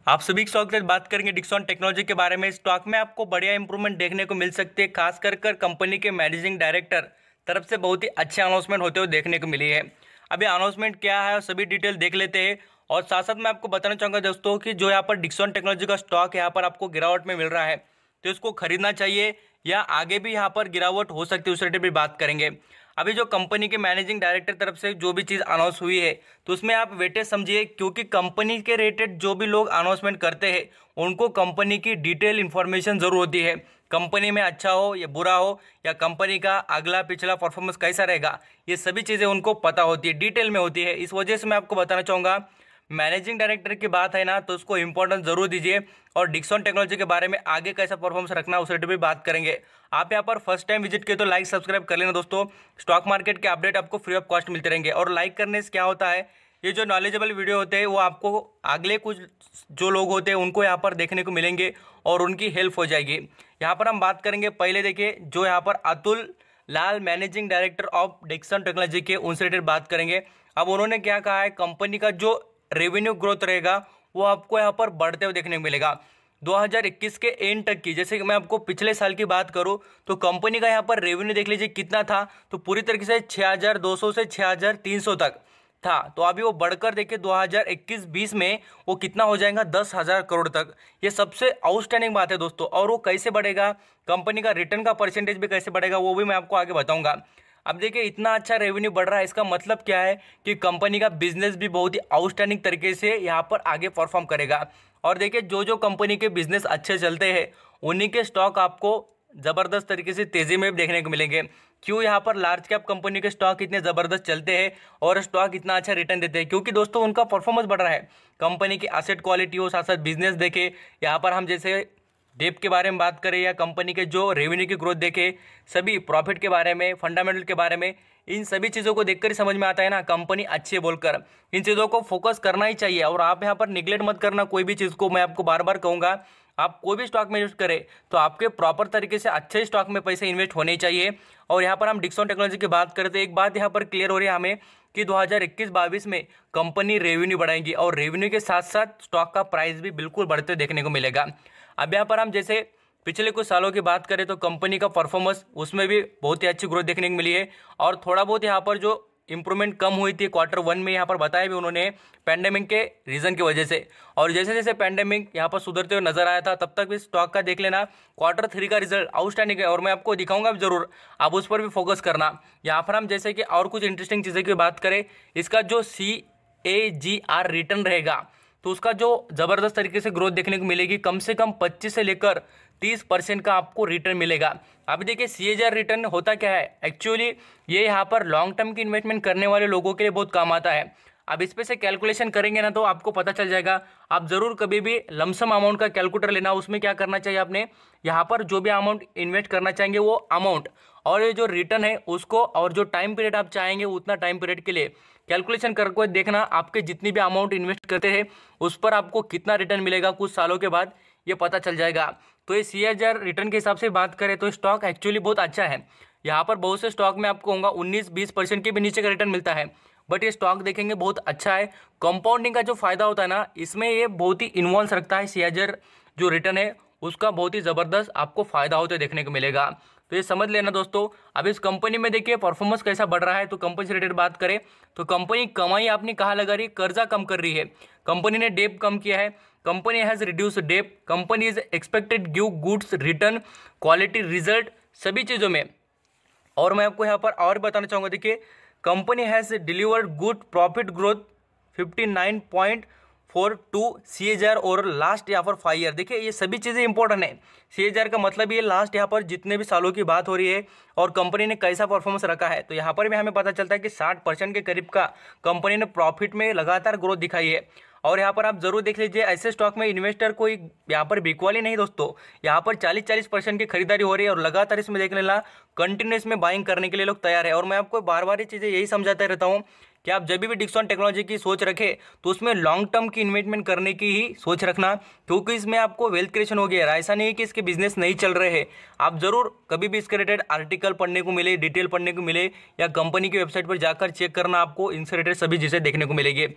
आप सभी के स्वागत है। बात करेंगे डिक्सन टेक्नोलॉजी के बारे में। स्टॉक में आपको बढ़िया इंप्रूवमेंट देखने को मिल सकती है, खास कर कंपनी के मैनेजिंग डायरेक्टर तरफ से बहुत ही अच्छे अनाउंसमेंट होते हुए देखने को मिली है। अभी अनाउंसमेंट क्या है और सभी डिटेल देख लेते हैं। और साथ साथ मैं आपको बताना चाहूँगा दोस्तों कि जो यहाँ पर डिक्सन टेक्नोलॉजी का स्टॉक यहाँ पर आपको गिरावट में मिल रहा है, तो इसको खरीदना चाहिए या आगे भी यहाँ पर गिरावट हो सकती है, उस रेट पर बात करेंगे। अभी जो कंपनी के मैनेजिंग डायरेक्टर तरफ से जो भी चीज़ अनाउंस हुई है, तो उसमें आप वेटेज समझिए, क्योंकि कंपनी के रिलेटेड जो भी लोग अनाउंसमेंट करते हैं उनको कंपनी की डिटेल इन्फॉर्मेशन ज़रूर होती है। कंपनी में अच्छा हो या बुरा हो, या कंपनी का अगला पिछला परफॉर्मेंस कैसा रहेगा, ये सभी चीज़ें उनको पता होती है, डिटेल में होती है। इस वजह से मैं आपको बताना चाहूँगा, मैनेजिंग डायरेक्टर की बात है ना, तो उसको इंपॉर्टेंस जरूर दीजिए। और डिक्सन टेक्नोलॉजी के बारे में आगे कैसा परफॉर्मेंस रखना उस रेट भी बात करेंगे। आप यहाँ पर फर्स्ट टाइम विजिट किए तो लाइक सब्सक्राइब कर लेना दोस्तों। स्टॉक मार्केट के अपडेट आपको फ्री ऑफ कॉस्ट मिलते रहेंगे। और लाइक करने से क्या होता है, ये जो नॉलेजेबल वीडियो होते हैं वो आपको अगले कुछ जो लोग होते हैं उनको यहाँ पर देखने को मिलेंगे और उनकी हेल्प हो जाएगी। यहाँ पर हम बात करेंगे, पहले देखिए जो यहाँ पर Atul Lal managing director of Dixon technology के, उनसे रिलेटेड बात करेंगे। अब उन्होंने क्या कहा है, कंपनी का जो रेवेन्यू ग्रोथ रहेगा वो आपको यहाँ पर बढ़ते हुए देखने को मिलेगा 2021 के एंड तक की। जैसे कि मैं आपको पिछले साल की बात करूं तो कंपनी का यहाँ पर रेवेन्यू देख लीजिए कितना था, तो पूरी तरीके से 6200 से 6300 तक था। तो अभी वो बढ़कर देखिए 2021-20 में वो कितना हो जाएगा, 10,000 करोड़ तक। ये सबसे आउटस्टैंडिंग बात है दोस्तों। और वो कैसे बढ़ेगा, कंपनी का रिटर्न का परसेंटेज भी कैसे बढ़ेगा, वो भी मैं आपको आगे बताऊंगा। अब देखिए इतना अच्छा रेवेन्यू बढ़ रहा है, इसका मतलब क्या है कि कंपनी का बिजनेस भी बहुत ही आउटस्टैंडिंग तरीके से यहाँ पर आगे परफॉर्म करेगा। और देखिए जो जो कंपनी के बिजनेस अच्छे चलते हैं उन्हीं के स्टॉक आपको ज़बरदस्त तरीके से तेज़ी में देखने को मिलेंगे। क्यों यहाँ पर लार्ज कैप कंपनी के स्टॉक इतने ज़बरदस्त चलते हैं और स्टॉक इतना अच्छा रिटर्न देते हैं, क्योंकि दोस्तों उनका परफॉर्मेंस बढ़ रहा है। कंपनी की एसेट क्वालिटी हो, साथ साथ बिजनेस देखे, यहाँ पर हम जैसे डेप के बारे में बात करें या कंपनी के जो रेवेन्यू की ग्रोथ देखे, सभी प्रॉफिट के बारे में, फंडामेंटल के बारे में, इन सभी चीज़ों को देखकर ही समझ में आता है ना कंपनी अच्छी है बोलकर। इन चीज़ों को फोकस करना ही चाहिए और आप यहाँ पर निगलेक्ट मत करना कोई भी चीज़ को। मैं आपको बार बार कहूँगा, आप कोई भी स्टॉक में इन्वेस्ट करें तो आपके प्रॉपर तरीके से अच्छे स्टॉक में पैसे इन्वेस्ट होने चाहिए। और यहाँ पर हम डिक्सन टेक्नोलॉजी की बात करें तो एक बात यहाँ पर क्लियर हो रही है हमें कि 2021-22 में कंपनी रेवेन्यू बढ़ाएगी और रेवेन्यू के साथ साथ स्टॉक का प्राइस भी बिल्कुल बढ़ते देखने को मिलेगा। अब यहाँ पर हम जैसे पिछले कुछ सालों की बात करें तो कंपनी का परफॉर्मेंस उसमें भी बहुत ही अच्छी ग्रोथ देखने को मिली है। और थोड़ा बहुत यहाँ पर जो इंप्रूवमेंट कम हुई थी Q1 में, यहाँ पर बताया भी उन्होंने पैंडेमिक के रीज़न की वजह से। और जैसे जैसे पैंडेमिक यहाँ पर सुधरते हुए नजर आया था, तब तक भी स्टॉक का देख लेना Q3 का रिजल्ट आउटस्टैंडिंग है और मैं आपको दिखाऊंगा भी जरूर, आप उस पर भी फोकस करना। यहाँ पर हम जैसे कि और कुछ इंटरेस्टिंग चीज़ें की बात करें, इसका जो CAGR रिटर्न रहेगा तो उसका जो ज़बरदस्त तरीके से ग्रोथ देखने को मिलेगी, कम से कम 25 से लेकर 30% का आपको रिटर्न मिलेगा। अभी देखिए CAGR रिटर्न होता क्या है, एक्चुअली ये यहाँ पर लॉन्ग टर्म की इन्वेस्टमेंट करने वाले लोगों के लिए बहुत काम आता है। अब इस पे से कैलकुलेशन करेंगे ना तो आपको पता चल जाएगा। आप ज़रूर कभी भी लमसम अमाउंट का कैलकुलेटर लेना, उसमें क्या करना चाहिए आपने, यहाँ पर जो भी अमाउंट इन्वेस्ट करना चाहेंगे वो अमाउंट और ये जो रिटर्न है उसको, और जो टाइम पीरियड आप चाहेंगे उतना टाइम पीरियड के लिए कैलकुलेशन करके देखना, आपके जितनी भी अमाउंट इन्वेस्ट करते हैं उस पर आपको कितना रिटर्न मिलेगा कुछ सालों के बाद, ये पता चल जाएगा। तो ये CAGR रिटर्न के हिसाब से बात करें तो स्टॉक एक्चुअली बहुत अच्छा है। यहाँ पर बहुत से स्टॉक में आपको होगा 19-20% के भी नीचे का रिटर्न मिलता है, बट ये स्टॉक देखेंगे बहुत अच्छा है। कंपाउंडिंग का जो फायदा होता है ना, इसमें ये बहुत ही इन्वॉल्व रखता है। CAGR जो रिटर्न है उसका बहुत ही ज़बरदस्त आपको फायदा होते देखने को मिलेगा, तो ये समझ लेना दोस्तों। अब इस कंपनी में देखिए परफॉर्मेंस कैसा बढ़ रहा है। तो कंपनी से रिलेटेड बात करें तो कंपनी कमाई आपने कहाँ लगा रही है, कर्जा कम कर रही है, कंपनी ने डेप कम किया है, company has reduce debt, company is expected give goods return quality result, सभी चीज़ों में। और मैं आपको यहाँ पर और बताना चाहूँगा, देखिए company has delivered good profit growth 59.42 CAGR और लास्ट यहाँ पर 5 ईयर। देखिए ये सभी चीज़ें इंपॉर्टेंट है। CAGR का मतलब ये लास्ट यहाँ पर जितने भी सालों की बात हो रही है और कंपनी ने कैसा परफॉर्मेंस रखा है। तो यहाँ पर भी हमें पता चलता है कि 60% के करीब का कंपनी ने प्रॉफिट में लगातार ग्रोथ दिखाई है। और यहाँ पर आप जरूर देख लीजिए, ऐसे स्टॉक में इन्वेस्टर कोई यहाँ पर बिकवाली नहीं दोस्तों, यहाँ पर 40% की खरीदारी हो रही है और लगातार इसमें देख लेना कंटिन्यूस में बाइंग करने के लिए लोग तैयार है। और मैं आपको बार बार ये चीज़ें यही समझाता रहता हूँ कि आप जब भी डिक्सन टेक्नोलॉजी की सोच रखें तो उसमें लॉन्ग टर्म की इन्वेस्टमेंट करने की ही सोच रखना, क्योंकि इसमें आपको वेल्थ क्रिएशन हो गया। ऐसा नहीं है कि इसके बिजनेस नहीं चल रहे हैं, आप जरूर कभी भी इसके रिलेटेड आर्टिकल पढ़ने को मिले, डिटेल पढ़ने को मिले या कंपनी की वेबसाइट पर जाकर चेक करना, आपको इनसे रिलेटेड सभी चीज़ें देखने को मिलेगी।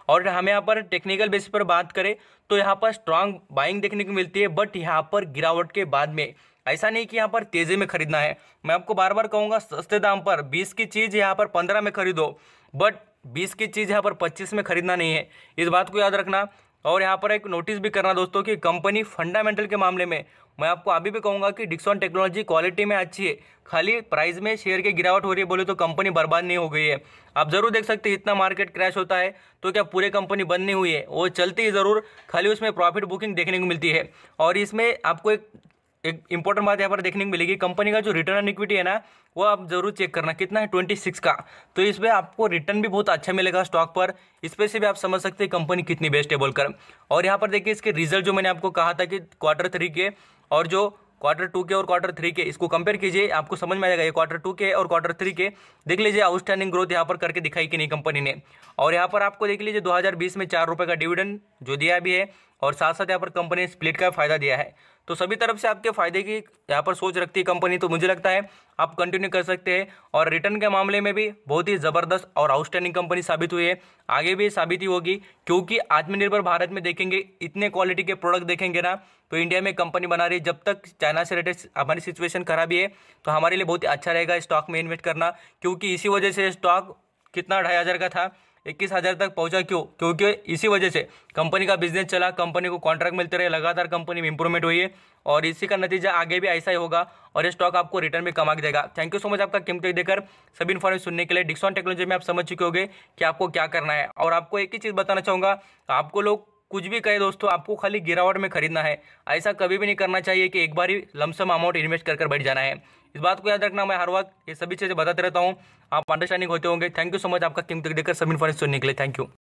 और हमें यहाँ पर टेक्निकल बेसिस पर बात करें तो यहाँ पर स्ट्रांग बाइंग देखने को मिलती है, बट यहाँ पर गिरावट के बाद में। ऐसा नहीं कि यहाँ पर तेजी में खरीदना है। मैं आपको बार बार कहूँगा सस्ते दाम पर 20 की चीज़ यहाँ पर 15 में खरीदो, बट 20 की चीज़ यहाँ पर 25 में खरीदना नहीं है, इस बात को याद रखना। और यहाँ पर एक नोटिस भी करना दोस्तों कि कंपनी फंडामेंटल के मामले में मैं आपको अभी भी कहूँगा कि डिक्सॉन टेक्नोलॉजी क्वालिटी में अच्छी है, खाली प्राइस में शेयर की गिरावट हो रही है बोले तो कंपनी बर्बाद नहीं हो गई है। आप जरूर देख सकते हैं इतना मार्केट क्रैश होता है तो क्या पूरे कंपनी बंद नहीं हुई है, वो चलती है ज़रूर, खाली उसमें प्रॉफिट बुकिंग देखने को मिलती है। और इसमें आपको एक इंपॉर्टेंट बात यहाँ पर देखने को मिलेगी, कंपनी का जो रिटर्न ऑन इक्विटी है ना, वो आप जरूर चेक करना कितना है, 26 का। तो इसमें आपको रिटर्न भी बहुत अच्छा मिलेगा स्टॉक पर, इस पे से भी आप समझ सकते हैं कंपनी कितनी बेस्ट है बोलकर। और यहाँ पर देखिए इसके रिजल्ट जो मैंने आपको कहा था कि Q3 के और जो Q2 के और Q3 के, इसको कंपेयर कीजिए, आपको समझ में आएगा। ये Q2 के और Q3 के देख लीजिए, आउटस्टैंडिंग ग्रोथ यहाँ पर करके दिखाई कि नहीं कंपनी ने। और यहाँ पर आपको देख लीजिए 2020 में 4 रुपये का डिविडेंड जो दिया भी है, और साथ साथ यहाँ पर कंपनी ने स्प्लिट का फायदा दिया है। तो सभी तरफ से आपके फायदे की यहाँ पर सोच रखती है कंपनी, तो मुझे लगता है आप कंटिन्यू कर सकते हैं। और रिटर्न के मामले में भी बहुत ही ज़बरदस्त और आउटस्टैंडिंग कंपनी साबित हुई है, आगे भी साबित ही होगी, क्योंकि आत्मनिर्भर भारत में देखेंगे, इतने क्वालिटी के प्रोडक्ट देखेंगे ना, तो इंडिया में कंपनी बना रही है। जब तक चाइना से रिलेटेड हमारी सिचुएशन खराब ही है, तो हमारे लिए बहुत ही अच्छा रहेगा स्टॉक में इन्वेस्ट करना, क्योंकि इसी वजह से स्टॉक कितना 2500 का था 21,000 तक पहुंचा। क्यों? क्योंकि इसी वजह से कंपनी का बिजनेस चला, कंपनी को कॉन्ट्रैक्ट मिलते रहे, लगातार कंपनी में इंप्रूवमेंट हुई है, और इसी का नतीजा आगे भी ऐसा ही होगा, और ये स्टॉक आपको रिटर्न भी कमा के देगा। थैंक यू सो मच आपका कीमती देकर सभी इन्फॉर्मेशन सुनने के लिए। डिक्सॉन टेक्नोलॉजी में आप समझ चुके होंगे कि आपको क्या करना है। और आपको एक ही चीज़ बताना चाहूँगा, आपको लोग कुछ भी कहे दोस्तों, आपको खाली गिरावट में खरीदना है, ऐसा कभी भी नहीं करना चाहिए कि एक बार ही लमसम अमाउंट इन्वेस्ट कर बैठ जाना है। इस बात को याद रखना, मैं हर वक्त ये सभी चीज़ें बताते रहता हूँ, आप अंडरस्टैंडिंग होते होंगे। थैंक यू सो मच आपका कीमती देकर सभी इन्फॉर्मेशन सुनने के लिए। Thank you.